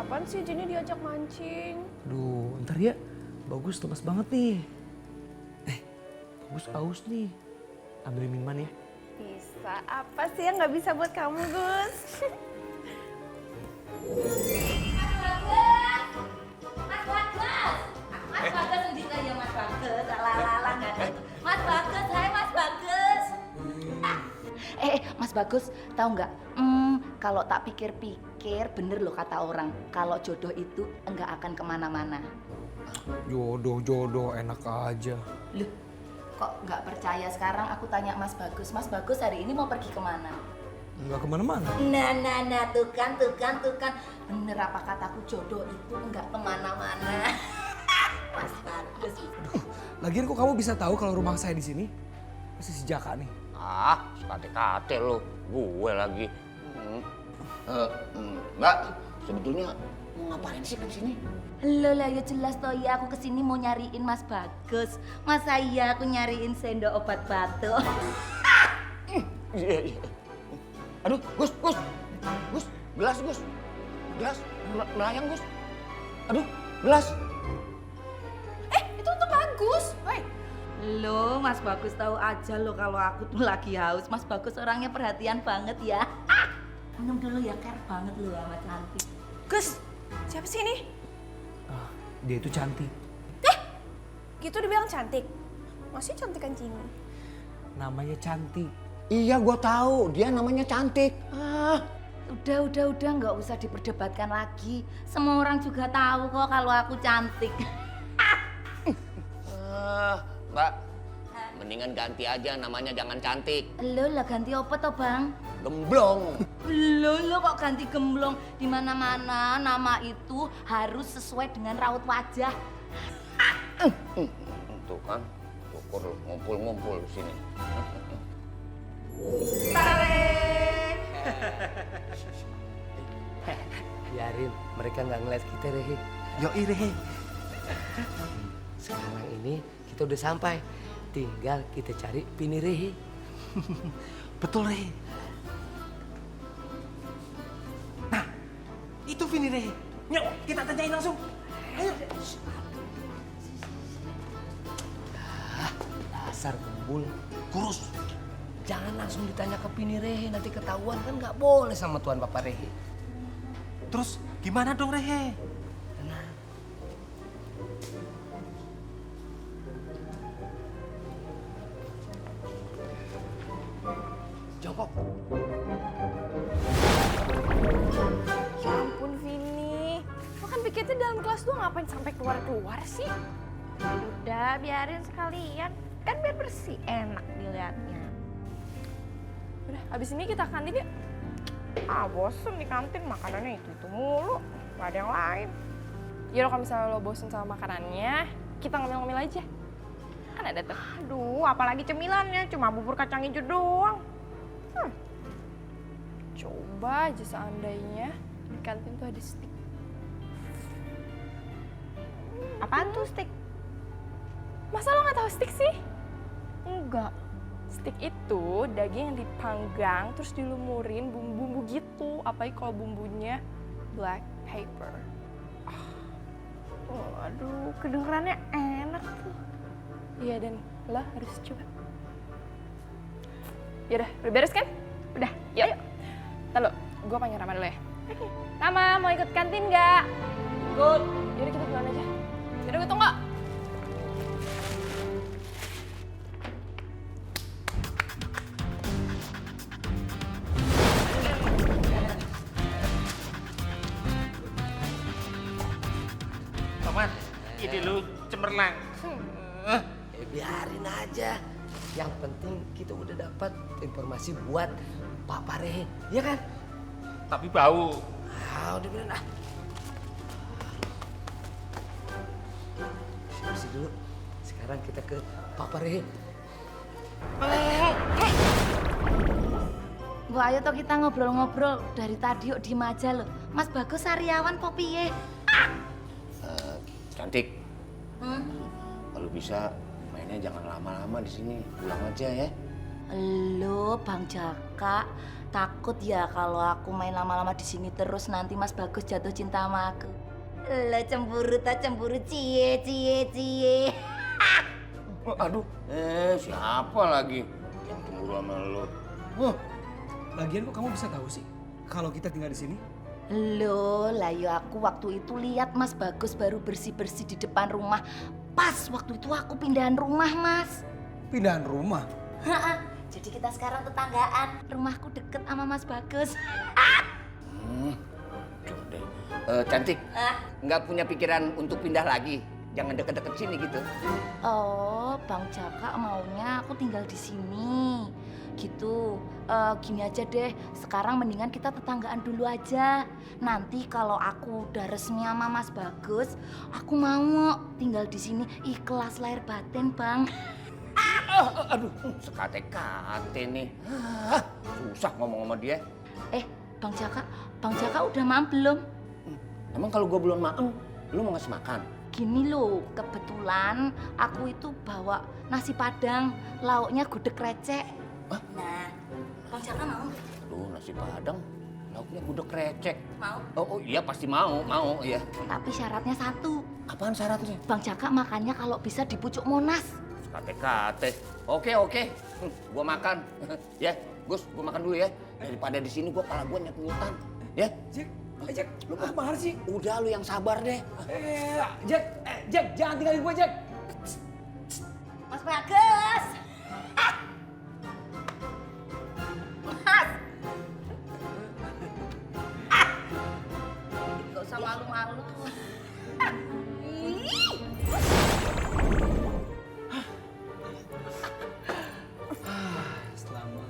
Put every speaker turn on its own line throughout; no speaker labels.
Kapan sih Jenny diajak mancing?
Aduh, ntar ya. Bagus lemas banget nih. Bagus aus nih. Ambil minuman ya.
Bisa. Apa sih yang nggak bisa buat kamu, Gus?
Mas Bagas udah tanya Mas Bagas, lala nggak ada. Mas Bagas, hai Mas Bagas. Mas Bagus, tahu nggak? Kalau tak pikir-pikir, bener loh kata orang, kalau jodoh itu enggak akan kemana-mana.
Jodoh enak aja.
Loh, kok nggak percaya? Sekarang aku tanya Mas Bagus. Mas Bagus hari ini mau pergi kemana?
Enggak kemana-mana.
Nah, tuh kan. Bener apa kataku, jodoh itu enggak kemana-mana. Mas Bagus.
Lagian kok kamu bisa tahu kalau rumah saya di sini? Masih si Jaka nih.
Ah, sekate-kate lo, gue lagi. Mbak, sebetulnya mau ngapain sih ke sini?
Loh lah ya jelas toh ya, aku kesini mau nyariin Mas Bagus. Masa iya aku nyariin sendok obat batuk?
Iya. Aduh, Gus, gelas, melayang Gus. Aduh, gelas.
Itu untuk Bagus. Woi.
Loh, Mas Bagus tahu aja loh kalau aku tuh lagi haus. Mas Bagus orangnya perhatian banget ya. Minum dulu ya, care banget loh sama cantik.
Gus, siapa sih ini?
Ah, dia itu cantik.
Gitu dibilang cantik. Masih cantikan Jenny.
Namanya cantik.
Iya, gue tahu. Dia namanya cantik.
Udah nggak usah diperdebatkan lagi. Semua orang juga tahu kok kalau aku cantik.
Mbak, mendingan ganti aja namanya, jangan cantik.
Lo lah ganti apa toh bang?
Gemblong.
Lo kok ganti gemblong? Di mana-mana nama itu harus sesuai dengan raut wajah.
Tuh kan, syukur lu ngumpul-ngumpul di sini.
Biarin mereka nggak ngeliat kita, Rehe.
Yoi Rehe.
Sekarang ini kita udah sampai, tinggal kita cari Pini Rehe.
Betul Rehe. Nah, itu Vini Rehe. Yuk, kita tanyain langsung. Ayo.
Dasar gembul, kurus. Jangan langsung ditanya ke Pini Rehe, nanti ketahuan kan nggak boleh sama tuan Papa Rehe.
Terus gimana dong Rehe?
Tenang. Jongkok.
Ya ampun Vini. Lo kan pikirnya dalam kelas tuh ngapain sampai keluar-keluar sih? Udah biarin sekalian. Kan biar bersih, enak dilihatnya. Udah, abis ini kita kantin yuk. Ah bosen di kantin, makanannya itu mulu. Gak ada yang lain. Yaudah kalau misalnya lo bosen sama makanannya, kita ngemil-ngemil aja. Kan ada tuh. Aduh, apalagi cemilannya, cuma bubur kacang hijau doang. Coba aja seandainya di kantin tuh ada steak. Apaan tuh steak? Masa lo gak tahu steak sih? Enggak. Steak itu daging yang dipanggang terus dilumurin bumbu-bumbu gitu. Apalagi kalau bumbunya black pepper. Aduh, kedengerannya enak tuh. Iya dan lo harus coba. Yaudah, udah beres kan? Udah, yuk. Ntar lo, gue panggil Rama dulu ya. Rama, mau ikut kantin nggak? Ikut. Yaudah kita pulang aja. Yaudah gue tunggu.
Tomat, ide lu cemerlang.
Biarin aja. Yang penting kita udah dapat informasi buat Papa Rehe, ya kan?
Tapi bau.
Ah, udah bener ah. Bersih dulu. Sekarang kita ke Papa Rehe.
Bu, ayo toh kita ngobrol-ngobrol. Dari tadi yuk diem aja loh. Mas Bagus sariawan po piye?
Cantik, kalau bisa mainnya jangan lama-lama di sini, pulang aja ya.
Lo Bang Jaka, takut ya kalau aku main lama-lama di sini terus nanti Mas Bagus jatuh cinta sama aku. Lo cemburu tak cemburu cie cie cie.
Aduh, siapa lagi yang cemburu sama lo?
Lagian kok kamu bisa tahu sih kalau kita tinggal di sini?
Loh, lah ya aku waktu itu lihat Mas Bagus baru bersih-bersih di depan rumah. Pas waktu itu aku pindahan rumah, Mas.
Pindahan rumah?
Jadi kita sekarang tetanggaan. Rumahku deket sama Mas Bagus.
Coba deh. Cantik, nggak punya pikiran untuk pindah lagi? Jangan deket-deket sini gitu.
Oh, Bang Jaka maunya aku tinggal di sini. Gitu. Gini aja deh, sekarang mendingan kita tetanggaan dulu aja. Nanti kalau aku udah resmi sama Mas Bagus, aku mau tinggal di sini ikhlas lahir batin, Bang.
Aduh, sekate-kate nih. Susah ngomong sama dia.
Bang Jaka udah makan belum?
Emang kalau gue belum makan, lu mau ngasih makan?
Gini loh, kebetulan aku itu bawa nasi padang, lauknya gudeg recek. Nah, Bang Jaka mau?
Aduh, nasi padang, lauknya gudeg recek.
Mau?
Oh iya pasti mau iya.
Tapi syaratnya satu,
Apaan syaratnya?
Bang Jaka makannya kalau bisa di pucuk Monas.
Kate-kate. Oke. Gua makan. Ya, Gus, gua makan dulu ya. Daripada di sini gua kepala gua nyet-nyetan. Ya?
Jack, lu mau kemana sih?
Udah lu yang sabar deh.
Jack, jangan tinggalin gua, Jack.
Mas Bagus! Mas! Gak usah malu-malu.
Selamat.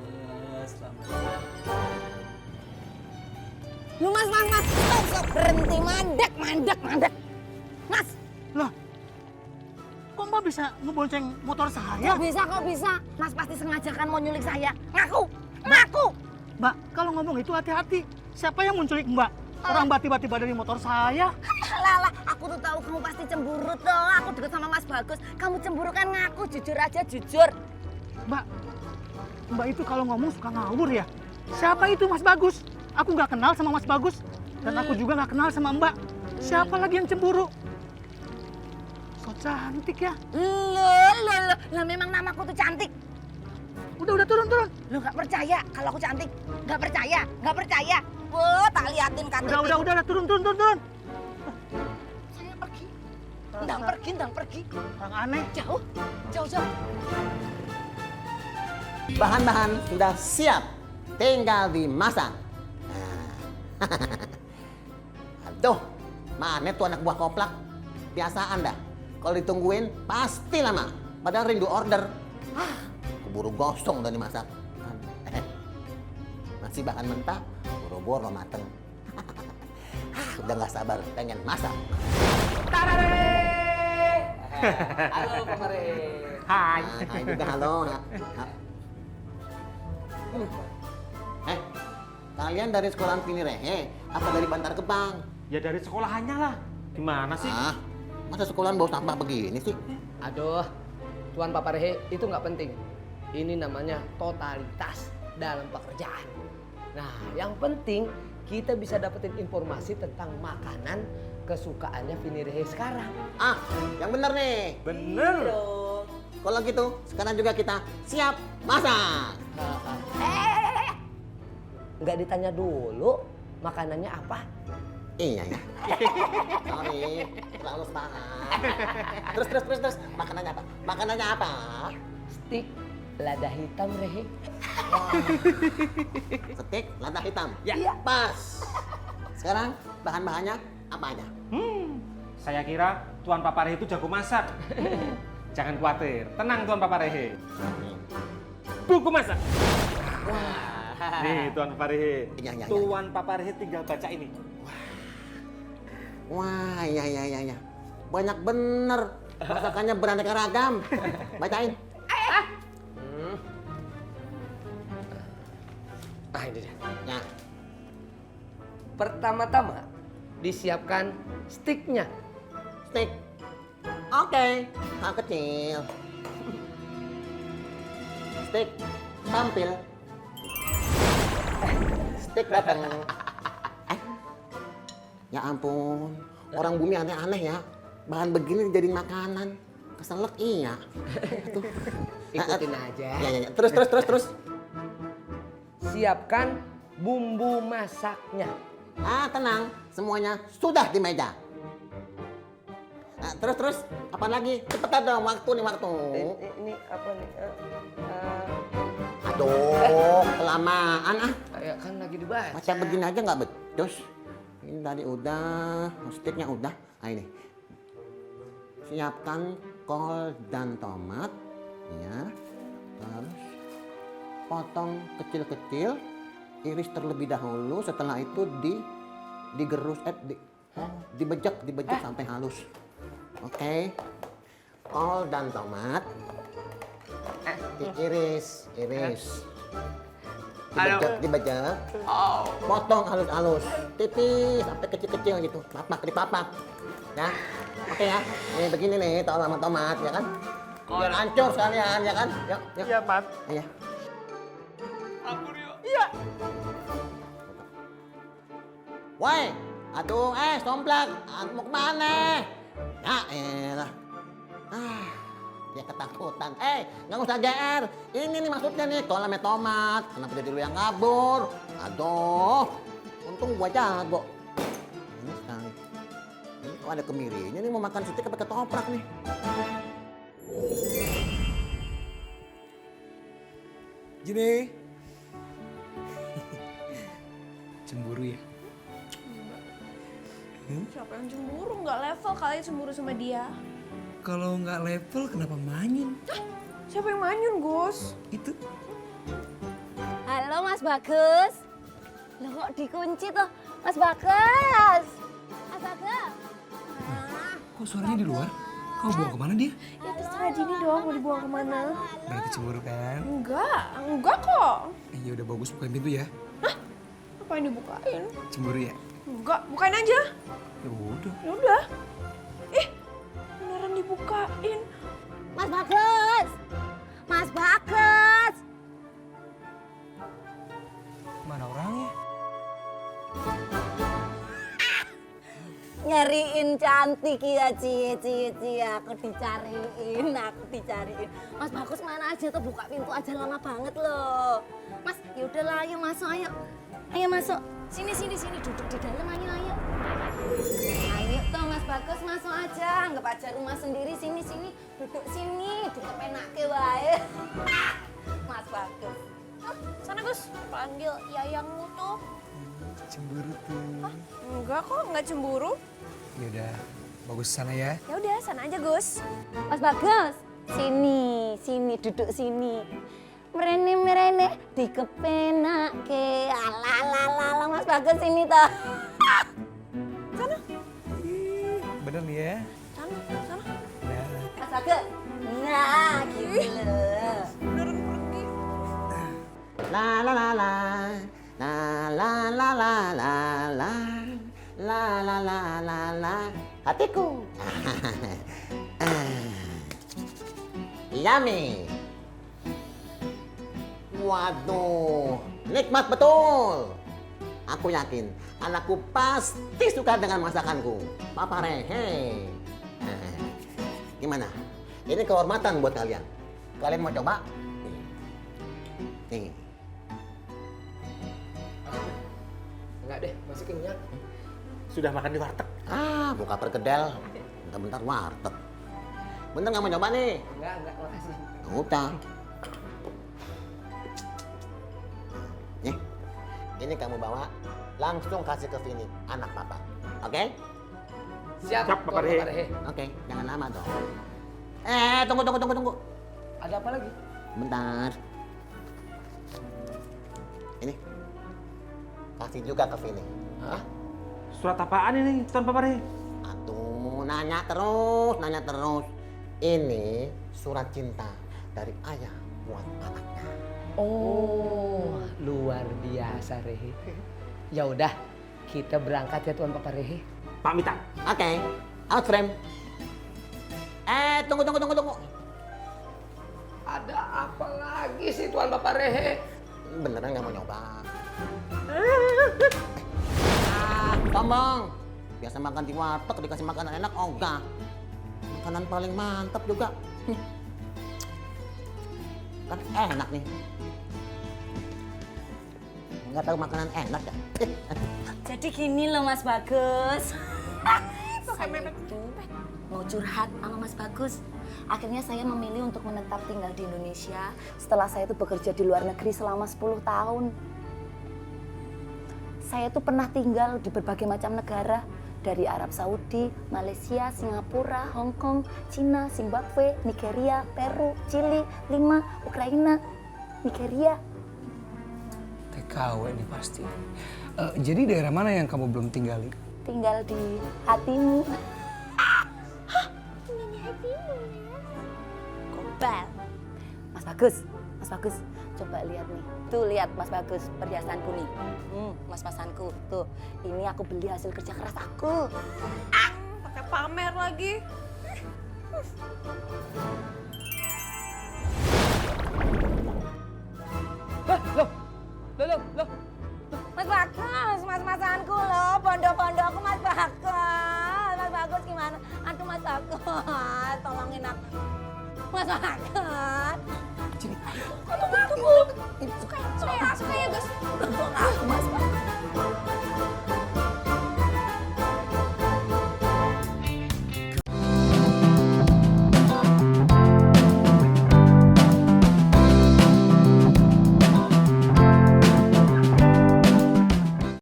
Lu mas, stop, berhenti, mandek. Mas,
Lah, kok Mbak bisa ngebonceng motor saya?
kok bisa. Mas pasti sengaja kan mau nyulik saya. Ngaku.
Mbak, kalau ngomong itu hati-hati. Siapa yang menculik Mbak? Orang Mbak tiba-tiba dari motor saya.
Lala, aku tuh tahu kamu pasti cemburu toh. Aku deket sama Mas Bagus. Kamu cemburu kan ngaku, jujur aja, jujur.
Mbak itu kalau ngomong suka ngawur ya. Siapa itu Mas Bagus? Aku nggak kenal sama Mas Bagus. Dan aku juga nggak kenal sama Mbak. Siapa lagi yang cemburu? So cantik ya.
Loh, lah memang namaku tuh cantik.
Udah turun.
Lo nggak percaya kalau aku cantik? Nggak percaya? Wah, tak liatin KTP.
Udah, turun.
Saya pergi. Ndang pergi.
Orang aneh.
Jauh.
Bahan-bahan sudah siap, tinggal dimasak. Aduh, mana tuh anak buah koplak? Biasaan dah, kalau ditungguin pasti lama. Padahal rindu order. Keburu gosong udah dimasak. Masih bahan mentah, boro-boro mateng. Udah nggak sabar, pengen masak.
Halo, Pak Mare.
Hai.
Hai juga, halo. Kalian dari sekolahan Pinirehe apa dari Bantar Gebang?
Ya dari sekolahannya lah. Gimana sih?
Masa sekolahan bau sampah begini sih?
Aduh, Tuan Papa Rehe itu nggak penting. Ini namanya totalitas dalam pekerjaan. Nah, yang penting kita bisa dapetin informasi tentang makanan kesukaannya Vini Rehe sekarang.
Yang bener nih.
Bener.
Kalau gitu, sekarang juga kita siap masak.
Nggak ditanya dulu makanannya apa?
Iya ya. Sorry, terlalu semangat. Terus. Makanannya apa?
Stik lada hitam Rehe.
Steak lada hitam.
Ya.
Pas. Sekarang bahan-bahannya apa aja?
Saya kira Tuan Papa Rehe itu jago masak. Jangan khawatir, tenang Tuan Papa Rehe. Buku masak. Nih Tuan Papa Rehe.
Ya.
Tuan Papa Rehe tinggal baca ini.
Wah, iya. Banyak bener. Masakannya beraneka ragam. Bacain.
Ini dia.
Ya.
Pertama-tama disiapkan stiknya.
Steak. Oke. Hal kecil. Steak. tampil. Steak datang. Ya ampun, orang bumi aneh-aneh ya. Bahan begini jadi makanan. Keselak iya. Tuh.
Ikutin aja.
Ya. Terus.
Siapkan bumbu masaknya.
Tenang, semuanya sudah di meja. Terus, apa lagi? Cepetan dong, waktu.
Ini apa nih?
Aduh, kelamaan ah.
Ya kan lagi dibaca.
Macam begini aja nggak becus. Ini tadi udah, steaknya udah. Nah ini, siapkan kol dan tomat, ya. Terus potong kecil-kecil, iris terlebih dahulu. Setelah itu digerus, dibejek sampai halus. Oke, kol dan tomat diiris. Dibejek, potong halus-halus, tipis sampai kecil-kecil gitu, dipapak, ya. Oke ya, ini begini nih, tol sama tomat, ya kan? Biar hancur sekalian, ya kan? Yuk.
Iya, Pak.
Iya.
Ampun yuk. Iya.
Woi, aduh, somplak, mau kemana? Ya elah. Dia ketakutan. Nggak usah GR. Ini nih maksudnya nih, kalau namanya tomat. Kenapa jadi lu yang kabur? Aduh, untung gua jago. Ini sekali. Ini kok ada kemirinya nih, mau makan steak apa ketoprak nih.
Gini. Cemburu ya?
Siapa yang cemburu? Nggak level kali cemburu sama dia.
Kalau nggak level kenapa manyun?
Siapa yang manyun, Gus?
Itu.
Halo Mas Bagus. Loh kok dikunci tuh? Mas Bagus. Mas Bagus.
Kok suaranya di luar? Kau bawa kemana dia?
Ya terserah Jini dong mau dibuang kemana.
Berarti cemburu kan?
Enggak kok.
Ya udah bagus, bukain pintu ya.
Apa yang dibukain?
Cemburu ya?
Enggak, bukain aja.
Ya udah.
Ya udah. Beneran dibukain.
Mas Bagus. Mas Bagus.
Mana orangnya?
Nyariin cantik ya cie aku dicariin. Mas Bagus mana aja tuh, buka pintu aja lama banget loh. Mas, yaudahlah ayo masuk ayo. Ayo masuk. Sini duduk di dalam ayo. Ayo toh Mas Bagus masuk aja, anggap aja rumah sendiri. Sini duduk sini, duduk penake wae. Mas Bagus.
Sana Gus, panggil yayangmu tuh.
Cemburu tuh.
Enggak kok, enggak cemburu.
Ya udah, bagus sana ya.
Ya udah, sana aja Gus.
Mas Bagus, sini duduk sini. Merene dikepenake. Ala Mas Bagus sini toh.
Sana,
Bener nih ya.
sana.
Nah.
Mas Bagus. Nah, gitu loh.
Beneran pergi.
La la la la. La la la la la la. La la la la la. Hatiku. Yummy. Waduh, nikmat betul. Aku yakin anakku pasti suka dengan masakanku. Papa Rehe. Gimana? Ini kehormatan buat kalian. Kalian mau coba? Nih.
Enggak deh, masih kenyang.
Sudah makan di warteg?
Buka perkedel. Bentar-bentar warteg. Bener nggak mau coba nih?
Enggak, makasih.
Udah. Nih, ini kamu bawa langsung kasih ke Vini, anak papa. Oke?
Siap,
Siap, Papa Rehe.
Rehe.
Oke, jangan lama dong. Tunggu.
Ada apa lagi?
Bentar. Ini. Kasih juga ke Vini.
Hah?
Surat apaan ini, Tuan Papa Rehe?
Aduh, nanya terus. Ini surat cinta dari ayah buat anaknya.
Oh, luar biasa Rehe. Ya udah, kita berangkat ya Tuan Papa Rehe.
Pamitan.
Oke, out frame. Tunggu.
Ada apa lagi lagi sih Tuan Papa Rehe?
Beneran nggak mau nyoba? Sombong. Biasa makan di warteg dikasih makanan enak, ogah. Makanan paling mantap juga. Kan enak nih. Nggak tahu makanan enak ya?
Jadi gini loh Mas Bagus. Saya itu mau curhat sama Mas Bagus. Akhirnya saya memilih untuk menetap tinggal di Indonesia setelah saya itu bekerja di luar negeri selama 10 tahun. Saya tuh pernah tinggal di berbagai macam negara, dari Arab Saudi, Malaysia, Singapura, Hong Kong, Cina, Zimbabwe, Nigeria, Peru, Chili, Lima, Ukraina, Nigeria.
TKW ini pasti. Jadi daerah mana yang kamu belum tinggali?
Tinggal di hatimu. Gobal. Mas Bagus, coba lihat nih. Tuh lihat Mas Bagus, perhiasanku nih. Mas-masanku. Tuh, ini aku beli hasil kerja keras aku.
Pakai pamer lagi.
Loh.
Mas Bagus, mas-masanku loh, bondo-bondo aku Mas Bagus. Mas Bagus gimana? Aduh Mas Bagus, tolongin aku. Mas Bagus.
Suka ya Gus.
Mas Bagus.